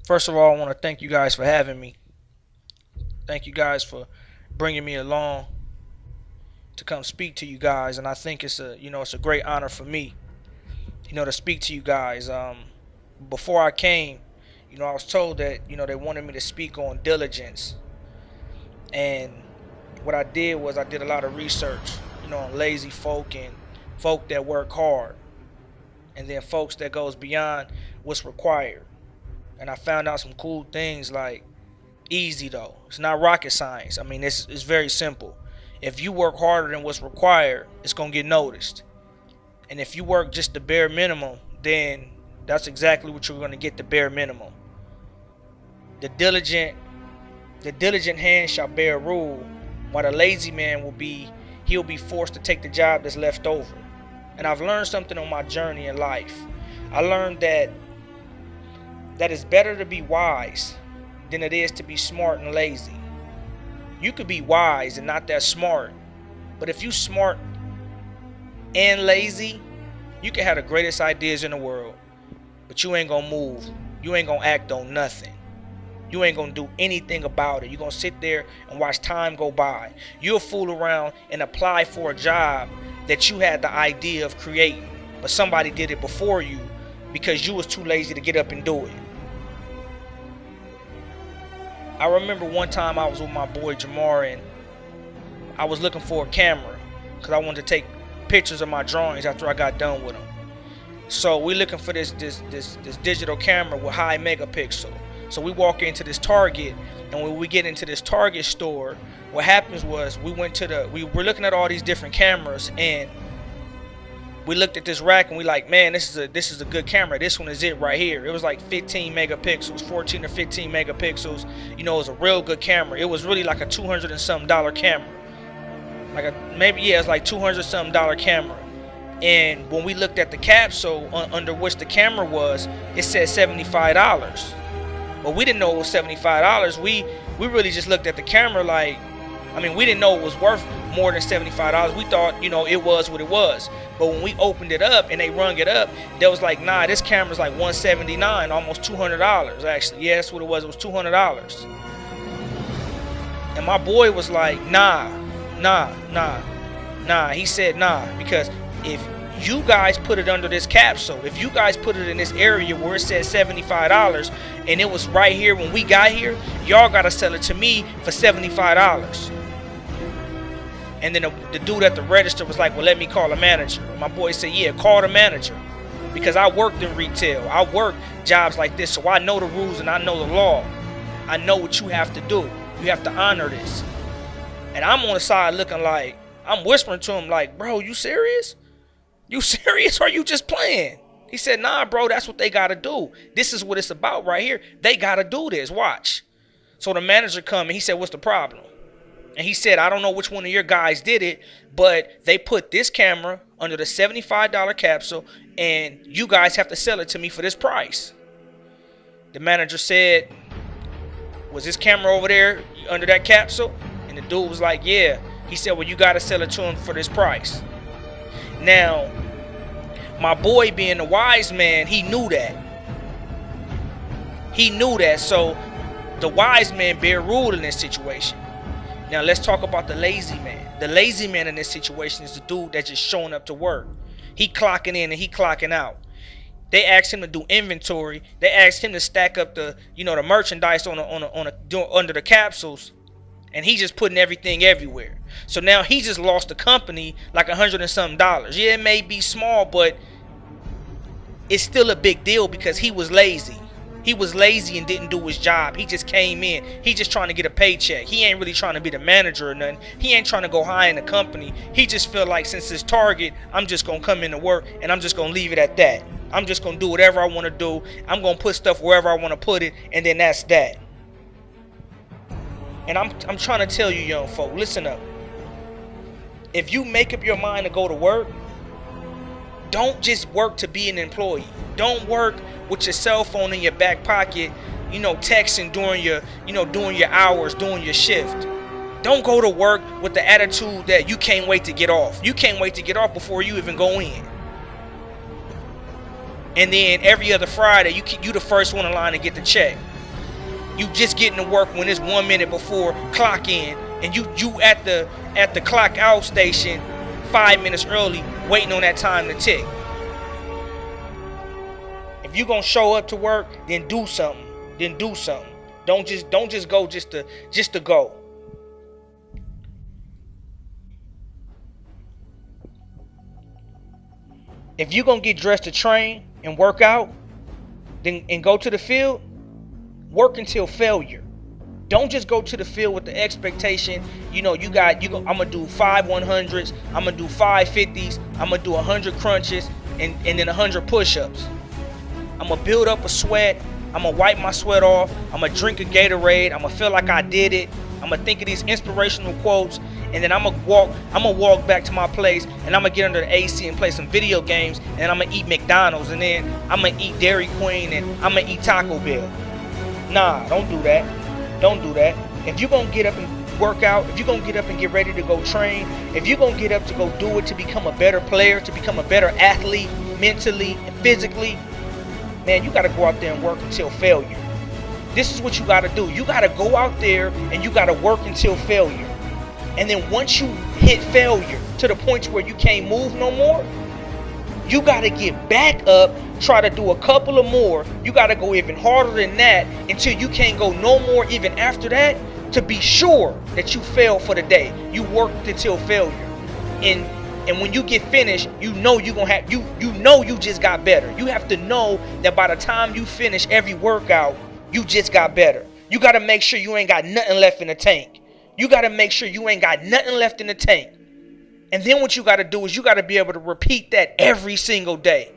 First of all, I want to thank you guys for having me. Thank you guys for bringing me along to come speak to you guys, and I think it's a great honor for me, to speak to you guys. Before I came, I was told that they wanted me to speak on diligence, and what I did was I did a lot of research, on lazy folk and folk that work hard, and then folks that goes beyond what's required. And I found out some cool things like easy though. It's not rocket science. I mean, it's very simple. If you work harder than what's required, it's gonna get noticed. And if you work just the bare minimum, then that's exactly what you're gonna get, the bare minimum. The diligent the diligent hand shall bear rule, while the lazy man he'll be forced to take the job that's left over. And I've learned something on my journey in life. I learned that it's better to be wise than it is to be smart and lazy. You could be wise and not that smart, but if you smart and lazy, you can have the greatest ideas in the world, but you ain't gonna move. You ain't gonna act on nothing. You ain't gonna do anything about it. You're gonna sit there and watch time go by. You'll fool around and apply for a job that you had the idea of creating, but somebody did it before you because you was too lazy to get up and do it. I remember one time I was with my boy Jamar, and I was looking for a camera because I wanted to take pictures of my drawings after I got done with them. So we looking for this digital camera with high megapixel. So we walk into this Target, and when we get into this Target store, what happens was we were looking at all these different cameras, and we looked at this rack and we like, man, this is a good camera. This one is it right here. It was like 15 megapixels, 14 or 15 megapixels. It was a real good camera. It was really like a $200 and something camera. It's like $200 something camera. And when we looked at the capsule under which the camera was, it said $75. But we didn't know it was $75. We really just looked at the camera like, we didn't know it was worth more than $75. We thought, it was what it was. But when we opened it up and they rung it up, they was like, nah, this camera's like $179, almost $200 actually. Yeah, that's what it was. It was $200. And my boy was like, nah. He said, nah, because if you guys put it under this capsule, if you guys put it in this area where it said $75 and it was right here when we got here, y'all gotta sell it to me for $75. And then the dude at the register was like, well, let me call a manager. And my boy said, yeah, call the manager. Because I worked in retail. I worked jobs like this, so I know the rules and I know the law. I know what you have to do. You have to honor this. And I'm on the side looking like, I'm whispering to him like, bro, you serious? You serious or are you just playing? He said, nah, bro, that's what they got to do. This is what it's about right here. They got to do this. Watch. So the manager come and he said, what's the problem? And he said, I don't know which one of your guys did it, but they put this camera under the $75 capsule, and you guys have to sell it to me for this price. The manager said, was this camera over there under that capsule? And the dude was like, yeah. He said, well, you got to sell it to him for this price. Now, my boy being a wise man, he knew that. He knew that, so the wise man bear rule in this situation. Now let's talk about the lazy man. The lazy man in this situation is the dude that's just showing up to work. He clocking in and he clocking out. They asked him to do inventory. They asked him to stack up the merchandise under the capsules, and he just putting everything everywhere. So now he just lost the company like $100 and something. Yeah, it may be small, but it's still a big deal because he was lazy. He was lazy and didn't do his job. He just came in. He just trying to get a paycheck. He ain't really trying to be the manager or nothing. He ain't trying to go high in the company. He just feel like since it's Target, I'm just going to come into work and I'm just going to leave it at that. I'm just going to do whatever I want to do. I'm going to put stuff wherever I want to put it, and then that's that. And I'm trying to tell you, young folk, listen up. If you make up your mind to go to work, don't just work to be an employee. Don't work with your cell phone in your back pocket, texting during your hours, doing your shift. Don't go to work with the attitude that you can't wait to get off. You can't wait to get off before you even go in. And then every other Friday, you the first one in line to get the check. You just getting to work when it's 1 minute before clock in, and you at the clock out station 5 minutes early, waiting on that time to tick. If you gonna show up to work, then do something. Don't just go just to go. If you gonna get dressed to train and work out, and go to the field, work until failure. Don't just go to the field with the expectation, I'm gonna do 5 100s, I'm gonna do 5 50s, I'm gonna do 100 crunches and then 100 push-ups. I'm gonna build up a sweat, I'm gonna wipe my sweat off, I'm gonna drink a Gatorade, I'm gonna feel like I did it, I'm gonna think of these inspirational quotes, and then I'm gonna walk back to my place, and I'm gonna get under the AC and play some video games, and I'm gonna eat McDonald's, and then I'm gonna eat Dairy Queen, and I'm gonna eat Taco Bell. Nah, don't do that. If you're gonna get up and work out, if you're gonna get up and get ready to go train, if you're gonna get up to go do it to become a better player, to become a better athlete, mentally and physically, man, you gotta go out there and work until failure. This is what you gotta do. You gotta go out there and you gotta work until failure. And then once you hit failure to the point where you can't move no more, you gotta get back up, try to do a couple of more. You gotta go even harder than that until you can't go no more even after that, to be sure that you failed for the day. You worked until failure. And when you get finished, you know you just got better. You have to know that by the time you finish every workout, you just got better. You got to make sure you ain't got nothing left in the tank. And then what you got to do is you got to be able to repeat that every single day.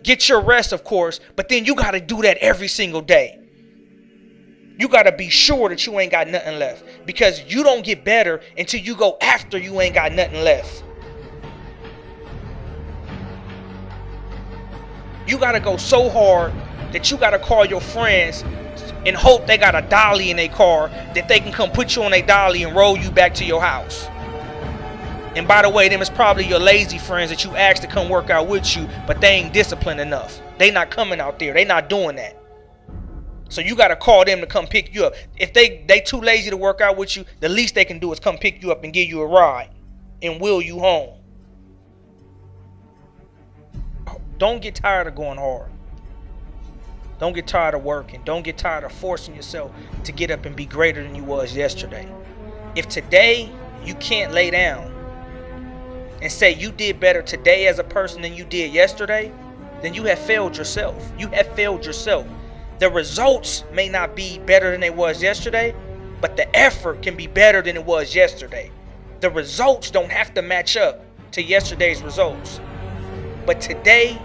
Get your rest, of course, but then you got to do that every single day. You got to be sure that you ain't got nothing left, because you don't get better until you go after you ain't got nothing left. You got to go so hard that you got to call your friends and hope they got a dolly in their car that they can come put you on their dolly and roll you back to your house. And by the way, them is probably your lazy friends that you asked to come work out with you, but they ain't disciplined enough. They not coming out there. They not doing that. So you got to call them to come pick you up. If they too lazy to work out with you, the least they can do is come pick you up and give you a ride and wheel you home. Don't get tired of going hard. Don't get tired of working. Don't get tired of forcing yourself to get up and be greater than you was yesterday. If today you can't lay down and say you did better today as a person than you did yesterday, then you have failed yourself. The results may not be better than they was yesterday, but the effort can be better than it was yesterday. The results don't have to match up to yesterday's results. But today,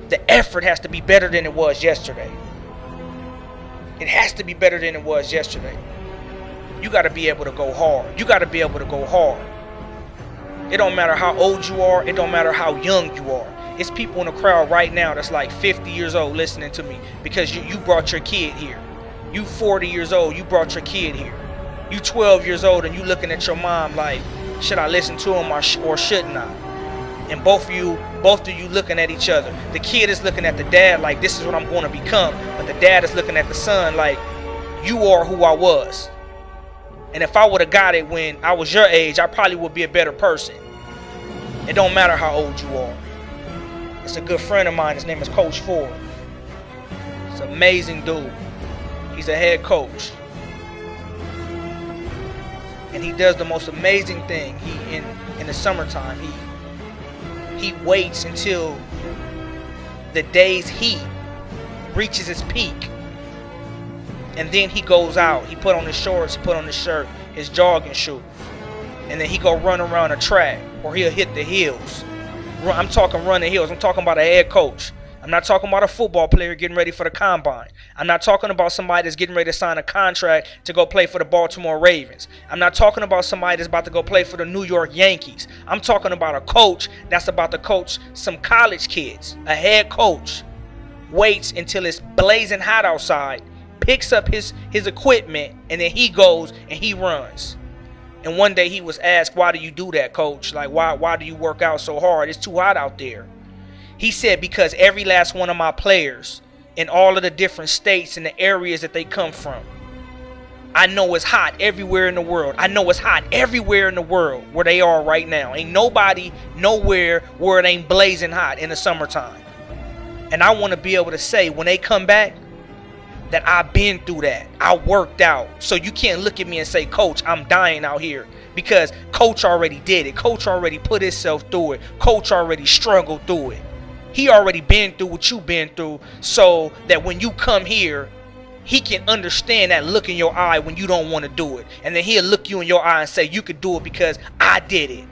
the effort has to be better than it was yesterday. It has to be better than it was yesterday. You got to be able to go hard. It don't matter how old you are. It don't matter how young you are. It's people in the crowd right now that's like 50 years old listening to me because you brought your kid here. You 40 years old, you brought your kid here. You 12 years old and you looking at your mom like, should I listen to him or shouldn't I? And both of you looking at each other. The kid is looking at the dad like, this is what I'm going to become. But the dad is looking at the son like, you are who I was. And if I would have got it when I was your age, I probably would be a better person. It don't matter how old you are. It's a good friend of mine. His name is Coach Ford. He's an amazing dude. He's a head coach. And he does the most amazing thing. In the summertime, he waits until the day's heat reaches its peak. And then he goes out. He put on his shorts, he put on his shirt, his jogging shoes. And then he go run around a track, or he'll hit the hills. I'm talking running hills. I'm talking about a head coach. I'm not talking about a football player getting ready for the combine. I'm not talking about somebody that's getting ready to sign a contract to go play for the Baltimore Ravens. I'm not talking about somebody that's about to go play for the New York Yankees. I'm talking about a coach that's about to coach some college kids. A head coach waits until it's blazing hot outside, picks up his equipment, and then he goes and he runs. And one day he was asked, why do you do that, coach? Like, why do you work out so hard? It's too hot out there. He said, because every last one of my players in all of the different states and the areas that they come from. I know it's hot everywhere in the world. I know it's hot everywhere in the world where they are right now. Ain't nobody nowhere where it ain't blazing hot in the summertime. And I want to be able to say when they come back that I've been through that. I worked out. So you can't look at me and say, Coach, I'm dying out here. Because Coach already did it. Coach already put himself through it. Coach already struggled through it. He already been through what you've been through, so that when you come here, he can understand that look in your eye when you don't want to do it. And then he'll look you in your eye and say, you could do it because I did it.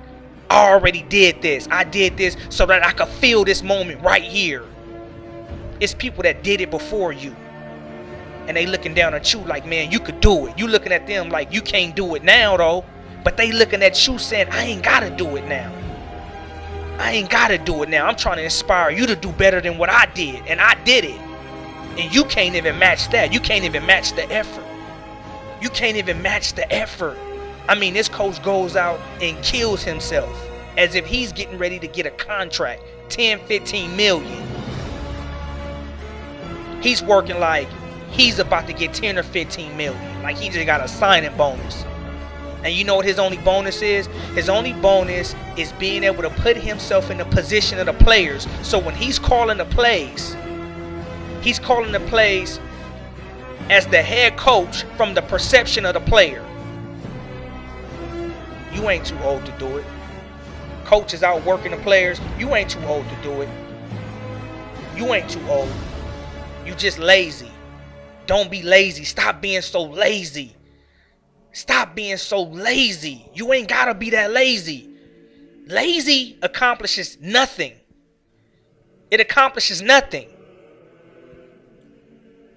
I already did this. I did this so that I could feel this moment right here. It's people that did it before you. And they looking down at you like, man, you could do it. You looking at them like you can't do it now though. But they looking at you saying, I ain't got to do it now. I ain't got to do it now. I'm trying to inspire you to do better than what I did. And I did it. And you can't even match that. You can't even match the effort. You can't even match the effort. I mean, this coach goes out and kills himself as if he's getting ready to get a contract, 10, 15 million. He's working like he's about to get 10 or 15 million. Like he just got a signing bonus. And you know what his only bonus is? His only bonus is being able to put himself in the position of the players. So when he's calling the plays, he's calling the plays as the head coach from the perception of the player. You ain't too old to do it. Coach is out working the players. You ain't too old to do it. You ain't too old. You just lazy. Don't be lazy. Stop being so lazy. Stop being so lazy. You ain't gotta be that lazy. Lazy accomplishes nothing. It accomplishes nothing.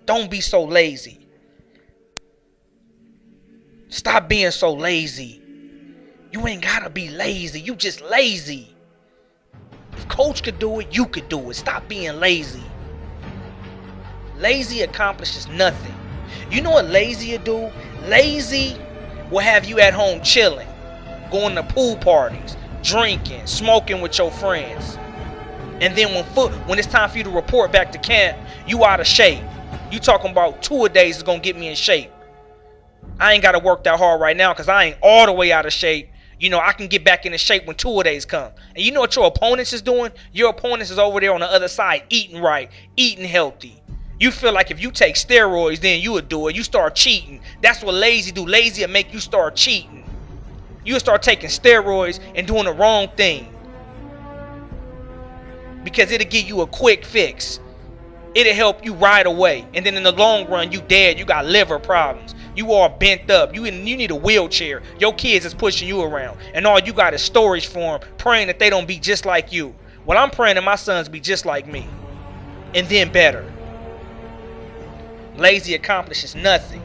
Don't be so lazy. Stop being so lazy. You ain't gotta be lazy. You just lazy. If coach could do it, you could do it. Stop being lazy. Lazy accomplishes nothing. You know what lazy will do? Lazy will have you at home chilling, going to pool parties, drinking, smoking with your friends. And then when it's time for you to report back to camp, you out of shape. You talking about 2 a days is going to get me in shape. I ain't got to work that hard right now because I ain't all the way out of shape. You know, I can get back into shape when 2 a days come. And you know what your opponents is doing? Your opponents is over there on the other side eating right, eating healthy. You feel like if you take steroids, then you would do it. You start cheating. That's what lazy do. Lazy will make you start cheating. You'll start taking steroids and doing the wrong thing. Because it'll give you a quick fix. It'll help you right away. And then in the long run, you dead. You got liver problems. You all bent up. You need a wheelchair. Your kids is pushing you around. And all you got is storage for them, praying that they don't be just like you. Well, I'm praying that my sons be just like me. And then better. Lazy accomplishes nothing.